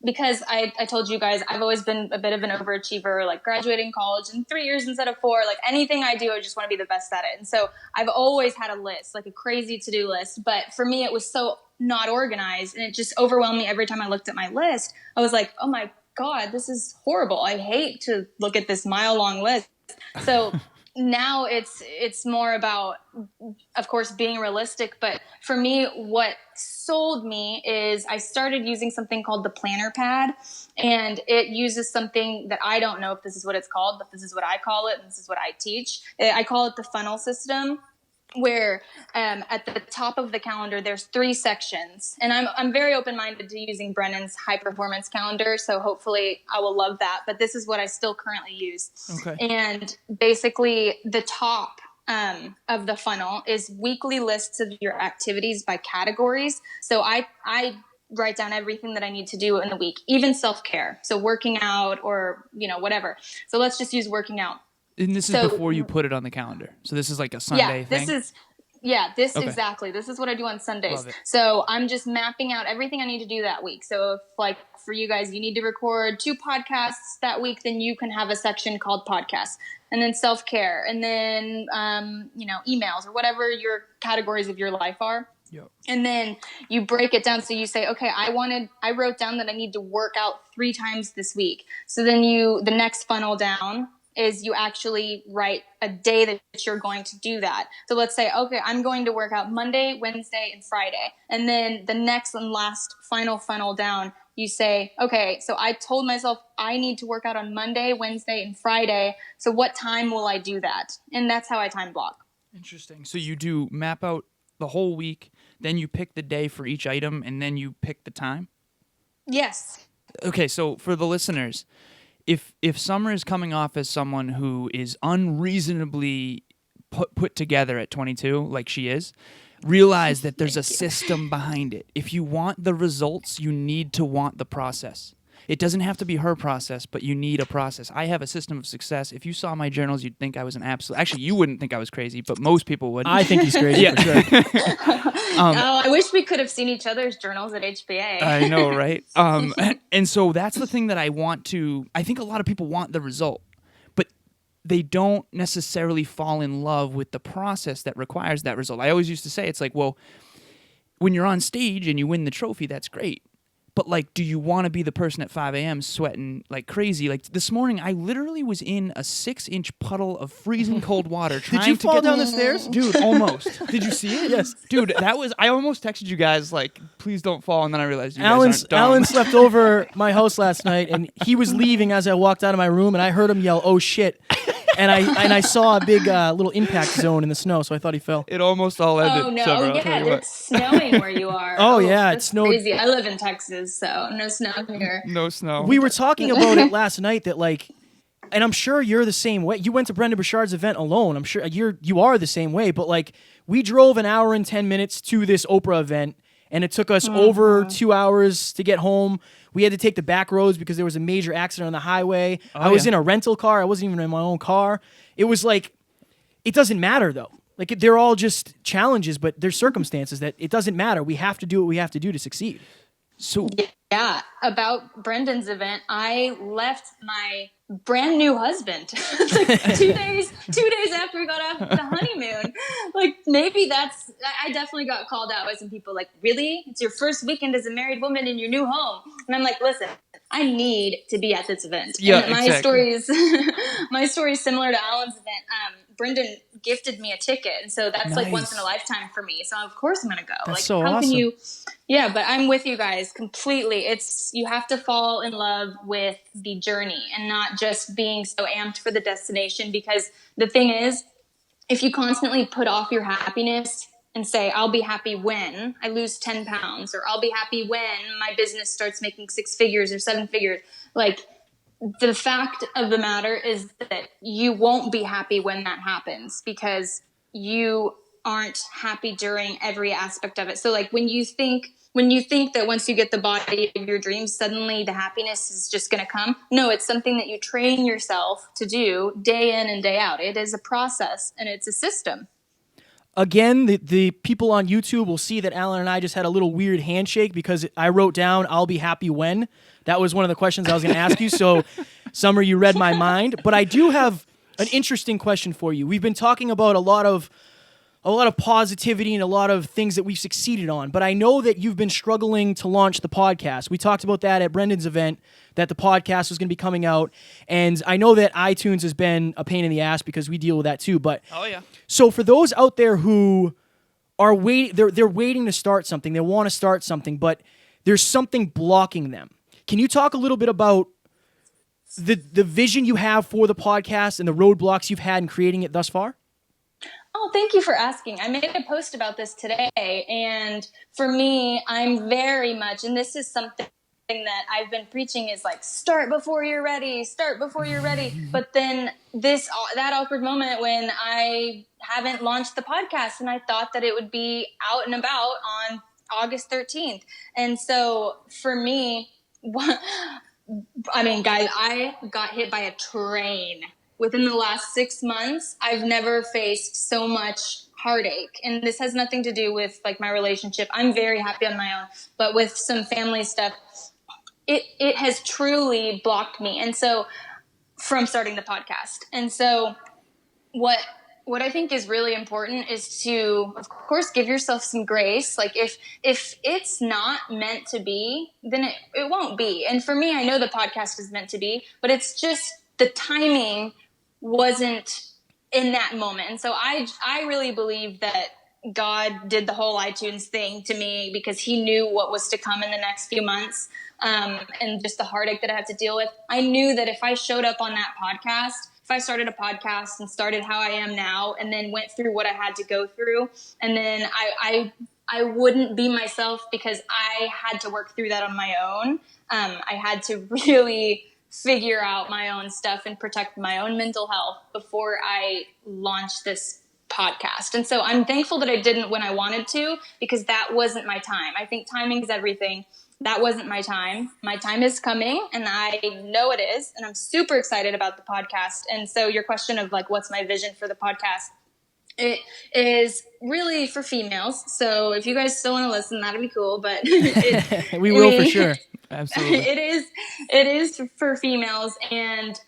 because I told you guys I've always been a bit of an overachiever, like graduating college in 3 years instead of 4. Like anything I do, I just want to be the best at it. And so I've always had a list, like a crazy to-do list. But for me, it was so not organized, and it just overwhelmed me every time I looked at my list. I was like, oh my God, this is horrible. I hate to look at this mile-long list. So now it's more about, of course, being realistic. But for me, what sold me is I started using something called the Planner Pad, and it uses something that I don't know if this is what it's called, but this is what I call it, and this is what I teach. I call it the funnel system, where at the top of the calendar there's 3 sections, and I'm very open-minded to using Brendon's high performance calendar, so hopefully I will love that, but this is what I still currently use. Okay. And basically the top of the funnel is weekly lists of your activities by categories. So I write down everything that I need to do in the week, even self-care, so working out or whatever. So let's just use working out. And this is before you put it on the calendar. So this is like a Sunday thing? Exactly. This is what I do on Sundays. So I'm just mapping out everything I need to do that week. So if, like, for you guys, you need to record 2 podcasts that week, then you can have a section called podcasts. And then self-care. And then, emails or whatever your categories of your life are. Yep. And then you break it down. So you say, okay, I wrote down that I need to work out 3 times this week. So then the next funnel down is you actually write a day that you're going to do that. So let's say, okay, I'm going to work out Monday, Wednesday, and Friday. And then the next and last final funnel down, you say, okay, so I told myself I need to work out on Monday, Wednesday, and Friday. So what time will I do that? And that's how I time block. Interesting. So you do map out the whole week, then you pick the day for each item, and then you pick the time? Yes. Okay, so for the listeners, if Summer is coming off as someone who is unreasonably put together at 22, like she is, realize that there's a system behind it. If you want the results, you need to want the process. It doesn't have to be her process, but you need a process. I have a system of success. If you saw my journals, you'd think I was an absolute... Actually, you wouldn't think I was crazy, but most people would. I think he's crazy for sure. I wish we could have seen each other's journals at HPA. I know, right? And so that's the thing that I want to... I think a lot of people want the result, but they don't necessarily fall in love with the process that requires that result. I always used to say, it's like, well, when you're on stage and you win the trophy, that's great. But, like, do you want to be the person at 5 a.m. sweating like crazy? Like, this morning, I literally was in a 6-inch puddle of freezing cold water trying Did you to fall get down the stairs? Dude, almost. Did you see it? Yes. Dude, I almost texted you guys, like, please don't fall, and then I realized you guys aren't dumb. Alan slept over my house last night, and he was leaving as I walked out of my room, and I heard him yell, "Oh, shit." And I saw a big little impact zone in the snow, so I thought he fell. It almost all ended. Oh, no. Summer, I'll Yeah, tell you what. it's snowing where you are. Oh, yeah, that's it snowed. crazy. I live in Texas, so no snow here. No snow. We were talking about it last night that, like, and I'm sure you're the same way. You went to Brendon Burchard's event alone. I'm sure you are the same way. But, like, we drove an hour and 10 minutes to this Oprah event, and it took us over 2 hours to get home. We had to take the back roads because there was a major accident on the highway. I was in a rental car. I wasn't even in my own car. It was like, it doesn't matter, though. Like, they're all just challenges, but there's circumstances that it doesn't matter. We have to do what we have to do to succeed. So Yeah, about Brendon's event, I left my brand new husband like 2 days after we got off the honeymoon. Like, maybe I definitely got called out by some people, like, really? It's your first weekend as a married woman in your new home. And I'm like, listen, I need to be at this event. Yeah, and my exactly. my story is similar to Alan's event. Brendon gifted me a ticket, and so that's like Nice. once in a lifetime for me. So of course I'm gonna go. That's like, so how awesome. can you? Yeah, but I'm with you guys completely. You have to fall in love with the journey and not just being so amped for the destination. Because the thing is, if you constantly put off your happiness and say, I'll be happy when I lose 10 pounds, or I'll be happy when my business starts making 6 figures or 7 figures, like, the fact of the matter is that you won't be happy when that happens because you aren't happy during every aspect of it. So, like, when you think that once you get the body of your dreams, suddenly the happiness is just going to come. No, it's something that you train yourself to do day in and day out. It is a process and it's a system. Again, the people on YouTube will see that Alan and I just had a little weird handshake because I wrote down, "I'll be happy when." That was one of the questions I was going to ask you. So, Summer, you read my mind. But I do have an interesting question for you. We've been talking about a lot of positivity and a lot of things that we've succeeded on. But I know that you've been struggling to launch the podcast. We talked about that at Brendon's event, that the podcast was going to be coming out. And I know that iTunes has been a pain in the ass because we deal with that too. But Oh, yeah. so for those out there who are waiting, they're waiting to start something. They want to start something, but there's something blocking them. Can you talk a little bit about the vision you have for the podcast and the roadblocks you've had in creating it thus far? Oh, thank you for asking. I made a post about this today, and for me, I'm very much, and this is something that I've been preaching, is like, start before you're ready, start before you're ready. But then that awkward moment when I haven't launched the podcast, and I thought that it would be out and about on August 13th. And so for me, I mean, guys, I got hit by a train. Within the last 6 months, I've never faced so much heartache. And this has nothing to do with, like, my relationship. I'm very happy on my own. But with some family stuff, it has truly blocked me. And so, from starting the podcast. And so what what I think is really important is to, of course, give yourself some grace. Like if it's not meant to be, then it won't be. And for me, I know the podcast is meant to be, but it's just the timing wasn't in that moment. And so I really believe that God did the whole iTunes thing to me because he knew what was to come in the next few months, and just the heartache that I have to deal with. I knew that if I showed up on that podcast, if I started a podcast and started how I am now and then went through what I had to go through, and then I wouldn't be myself because I had to work through that on my own. I had to really figure out my own stuff and protect my own mental health before I launched this podcast. And so I'm thankful that I didn't when I wanted to, because that wasn't my time. I think timing is everything. That wasn't my time. My time is coming, and I know it is, and I'm super excited about the podcast. And so your question of like, what's my vision for the podcast? It is really for females. So if you guys still want to listen, that'd be cool. But we will for sure. Absolutely. It is for females. And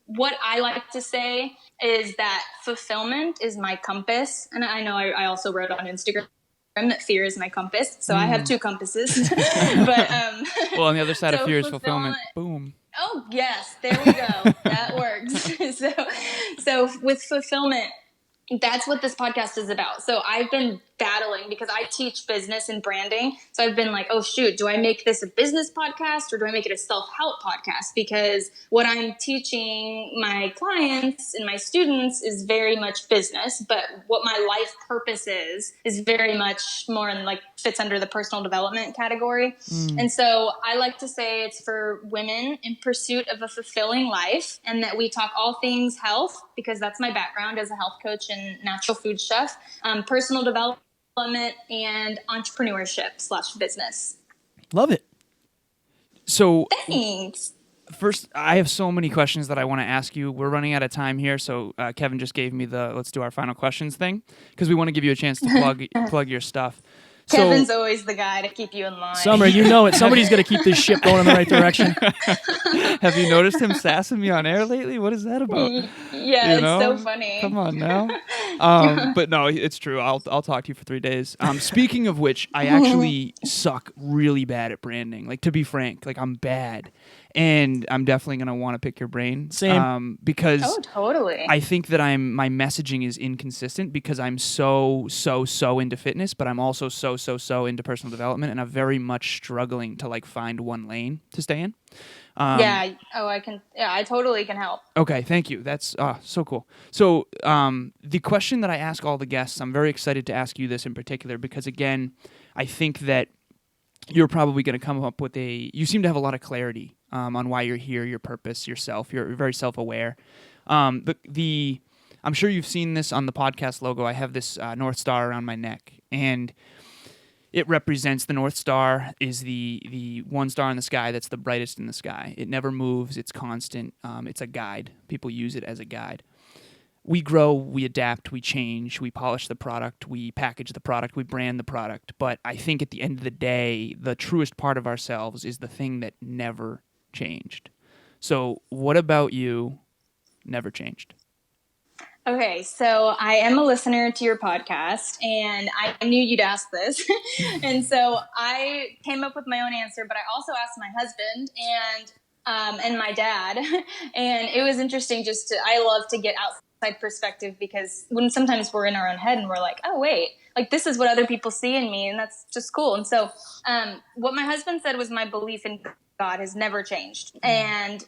what I like to say is that fulfillment is my compass. And I know I also wrote on Instagram that fear is my compass. So I have two compasses. But well, on the other side of fear is fulfillment. Boom. Oh, yes. There we go. That works. So with fulfillment, that's what this podcast is about. So I've been battling because I teach business and branding. So I've been like, oh, shoot, do I make this a business podcast or do I make it a self-help podcast? Because what I'm teaching my clients and my students is very much business, but what my life purpose is very much more in like fits under the personal development category. And so I like to say it's for women in pursuit of a fulfilling life, and that we talk all things health, because that's my background as a health coach and natural food chef, personal development, and entrepreneurship/business. Love it. So Thanks. first, I have so many questions that I want to ask you. We're running out of time here, so Kevin just gave me the let's do our final questions thing, because we want to give you a chance to plug your stuff. Kevin's always the guy to keep you in line. Summer, you know it. Somebody's got to keep this ship going in the right direction. Have you noticed him sassing me on air lately? What is that about? Yeah, it's so funny. Come on now. But no, it's true. I'll talk to you for 3 days. Speaking of which, I actually suck really bad at branding. Like, to be frank, like I'm bad. And I'm definitely going to want to pick your brain. Same. Because totally. I think that my messaging is inconsistent because I'm so into fitness, but I'm also so into personal development, and I'm very much struggling to like find one lane to stay in. I totally can help. Okay, thank you. That's so cool. So the question that I ask all the guests, I'm very excited to ask you this in particular because, again, I think that you're probably going to come up with you seem to have a lot of clarity on why you're here, your purpose, yourself. You're very self-aware. I'm sure you've seen this on the podcast logo. I have this North Star around my neck, and it represents the North Star is the one star in the sky that's the brightest in the sky. It never moves. It's constant. It's a guide. People use it as a guide. We grow, we adapt, we change, we polish the product, we package the product, we brand the product. But I think at the end of the day, the truest part of ourselves is the thing that never changed. So what about you never changed? Okay, so I am a listener to your podcast, and I knew you'd ask this. And so I came up with my own answer, but I also asked my husband and my dad. And it was interesting I love to get outside perspective, because when sometimes we're in our own head and we're like, oh, wait, like this is what other people see in me, and that's just cool. And so what my husband said was my belief in God has never changed. And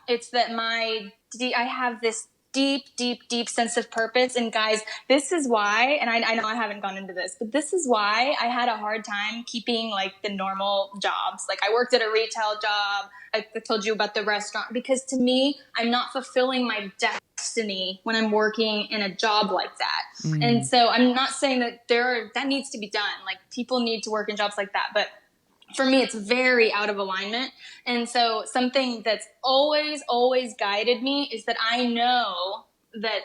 it's that I have this deep sense of purpose. And guys, this is why, and I know I haven't gone into this, but this is why I had a hard time keeping like the normal jobs. Like I worked at a retail job. I told you about the restaurant, because to me, I'm not fulfilling my destiny when I'm working in a job like that. And so I'm not saying that that needs to be done. Like people need to work in jobs like that, but for me, it's very out of alignment. And so something that's always guided me is that I know that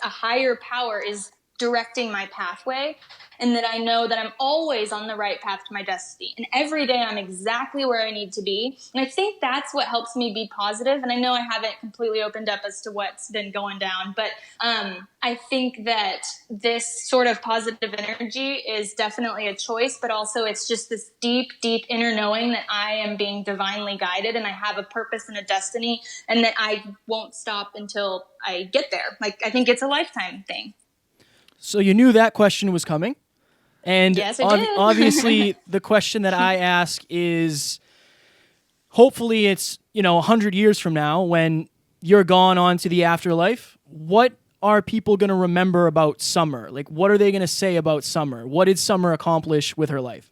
a higher power is directing my pathway, and that I know that I'm always on the right path to my destiny. And every day I'm exactly where I need to be. And I think that's what helps me be positive. And I know I haven't completely opened up as to what's been going down, but I think that this sort of positive energy is definitely a choice, but also it's just this deep, deep inner knowing that I am being divinely guided and I have a purpose and a destiny, and that I won't stop until I get there. Like, I think it's a lifetime thing. So you knew that question was coming. And yes, I did. Obviously, the question that I ask is, hopefully it's, 100 years from now when you're gone on to the afterlife, what are people going to remember about Summer? Like, what are they going to say about Summer? What did Summer accomplish with her life?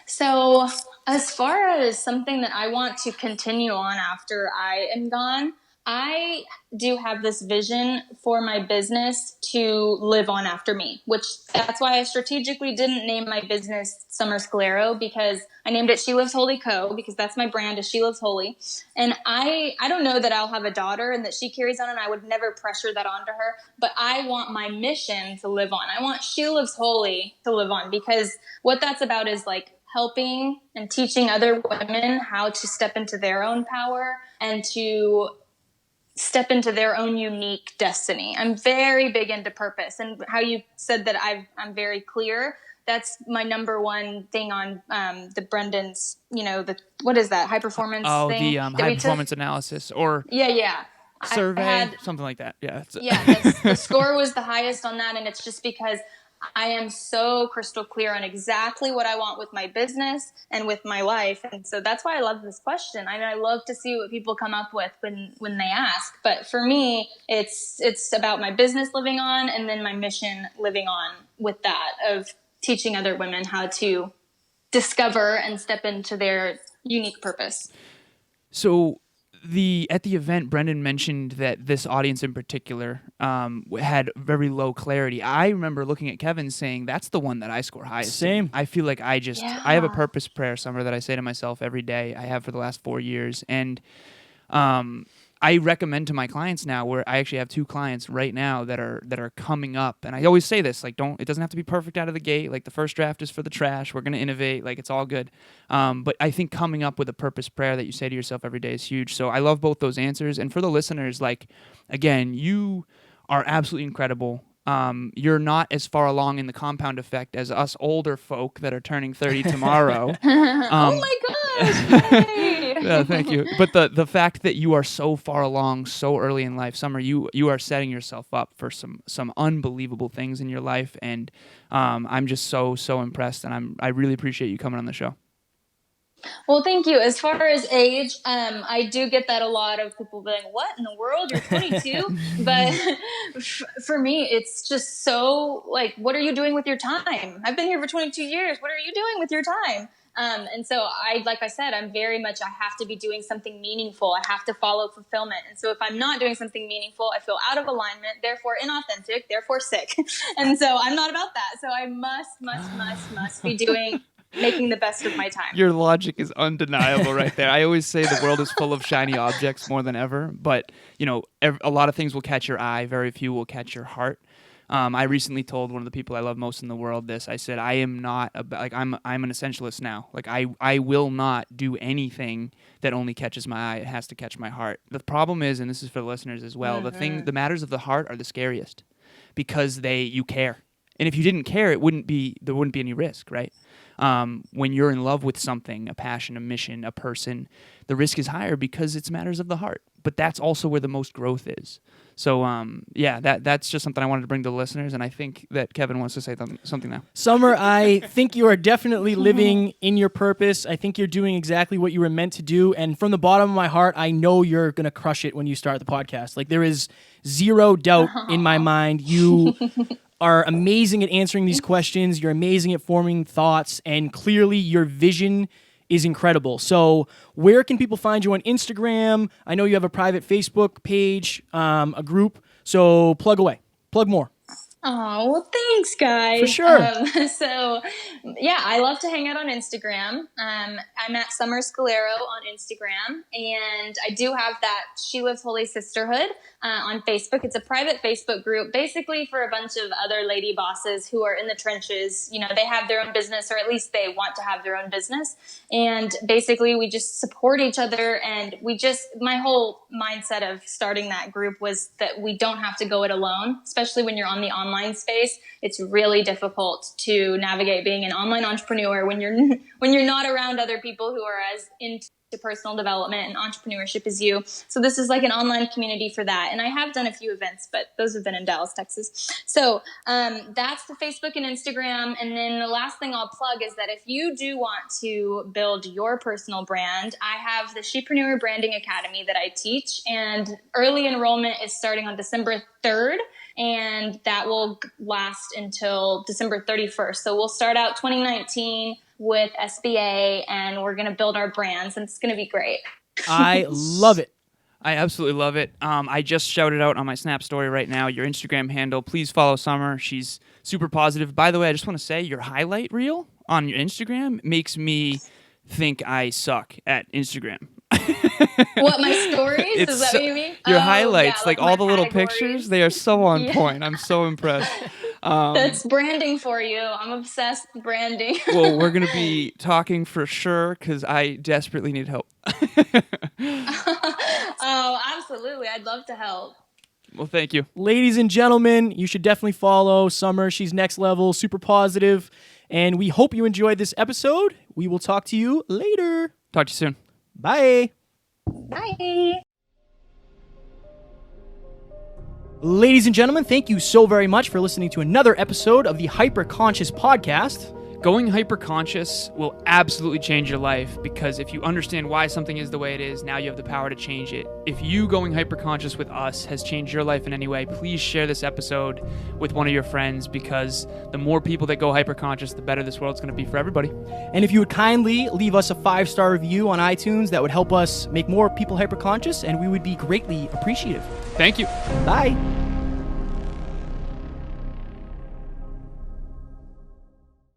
So as far as something that I want to continue on after I am gone, I do have this vision for my business to live on after me, which that's why I strategically didn't name my business Summer Scolaro, because I named it She Lives Holy Co., because that's my brand, is She Lives Holy. And I don't know that I'll have a daughter and that she carries on, and I would never pressure that onto her, but I want my mission to live on. I want She Lives Holy to live on, because what that's about is like helping and teaching other women how to step into their own power and to step into their own unique destiny. I'm very big into purpose, and how you said that I'm very clear. That's my number one thing on the Brendon's, what is that, high performance thing? The high performance analysis or survey, something like that. Yeah. The score was the highest on that, and it's just because I am so crystal clear on exactly what I want with my business and with my life. And so that's why I love this question. I mean, I love to see what people come up with when they ask. But for me, it's about my business living on, and then my mission living on with that, of teaching other women how to discover and step into their unique purpose. So at the event, Brendon mentioned that this audience in particular had very low clarity. I remember looking at Kevin saying, that's the one that I score highest. Same. I feel like I have a purpose prayer, Summer, that I say to myself every day. I have for the last 4 years. And I recommend to my clients now, where I actually have 2 clients right now that are coming up. And I always say this, like, it doesn't have to be perfect out of the gate. Like, the first draft is for the trash. We're going to innovate. Like, it's all good. But I think coming up with a purpose prayer that you say to yourself every day is huge. So I love both those answers. And for the listeners, like, again, you are absolutely incredible. You're not as far along in the compound effect as us older folk that are turning 30 tomorrow. Oh my gosh! Yeah, thank you. But the fact that you are so far along so early in life, Summer, you are setting yourself up for some unbelievable things in your life, and I'm just so impressed, and I really appreciate you coming on the show. Well, thank you. As far as age, I do get that a lot of people being, what in the world? You're 22? But for me, it's just so like, what are you doing with your time? I've been here for 22 years. What are you doing with your time? And so like I said, I'm very much, I have to be doing something meaningful. I have to follow fulfillment. And so if I'm not doing something meaningful, I feel out of alignment, therefore inauthentic, therefore sick. And so I'm not about that. So I must be making the best of my time. Your logic is undeniable right there. I always say the world is full of shiny objects more than ever, but a lot of things will catch your eye. Very few will catch your heart. I recently told one of the people I love most in the world this. I said, I am not I'm an essentialist now. Like I will not do anything that only catches my eye. It has to catch my heart. The problem is, and this is for the listeners as well, the matters of the heart are the scariest because you care. And if you didn't care, there wouldn't be any risk, right? When you're in love with something, a passion, a mission, a person, the risk is higher because it's matters of the heart. But that's also where the most growth is. So, that's just something I wanted to bring to the listeners, and I think that Kevin wants to say something now. Summer, I think you are definitely living in your purpose. I think you're doing exactly what you were meant to do, and from the bottom of my heart, I know you're going to crush it when you start the podcast. Like, there is zero doubt in my mind. You are amazing at answering these questions. You're amazing at forming thoughts, and clearly your vision is incredible. So where can people find you on Instagram? I know you have a private Facebook page, a group. So plug away. Plug more. Oh, well, thanks, guys. For sure. So, yeah, I love to hang out on Instagram. I'm at Summer Scolaro on Instagram, and I do have that She Lives Holy Sisterhood on Facebook. It's a private Facebook group, basically for a bunch of other lady bosses who are in the trenches. You know, they have their own business, or at least they want to have their own business. And basically, we just support each other, and my whole mindset of starting that group was that we don't have to go it alone, especially when you're on the online space. It's really difficult to navigate being an online entrepreneur when you're not around other people who are as into personal development and entrepreneurship as you. So this is like an online community for that. And I have done a few events, but those have been in Dallas, Texas. So that's the Facebook and Instagram. And then the last thing I'll plug is that if you do want to build your personal brand, I have the Shepreneur Branding Academy that I teach, and early enrollment is starting on December 3rd. And that will last until December 31st. So we'll start out 2019 with SBA, and we're going to build our brands, and it's going to be great. I love it. I absolutely love it. I just shouted out on my Snap story right now your Instagram handle. Please follow Summer. She's super positive. By the way, I just want to say your highlight reel on your Instagram makes me think I suck at Instagram. What, my stories? Is that what you mean? Your highlights, yeah, like all the little categories. pictures, they are so on point. I'm so impressed. That's branding for you. I'm obsessed with branding. Well, we're going to be talking for sure because I desperately need help. Oh, absolutely. I'd love to help. Well, thank you. Ladies and gentlemen, you should definitely follow Summer. She's next level, super positive. And we hope you enjoyed this episode. We will talk to you later. Talk to you soon. Bye. Bye. Ladies and gentlemen, thank you so very much for listening to another episode of the Hyper Conscious Podcast. Going hyper-conscious will absolutely change your life, because if you understand why something is the way it is, now you have the power to change it. If you going hyper-conscious with us has changed your life in any way, please share this episode with one of your friends, because the more people that go hyper-conscious, the better this world's going to be for everybody. And if you would kindly leave us a 5-star review on iTunes, that would help us make more people hyper-conscious, and we would be greatly appreciative. Thank you. Bye.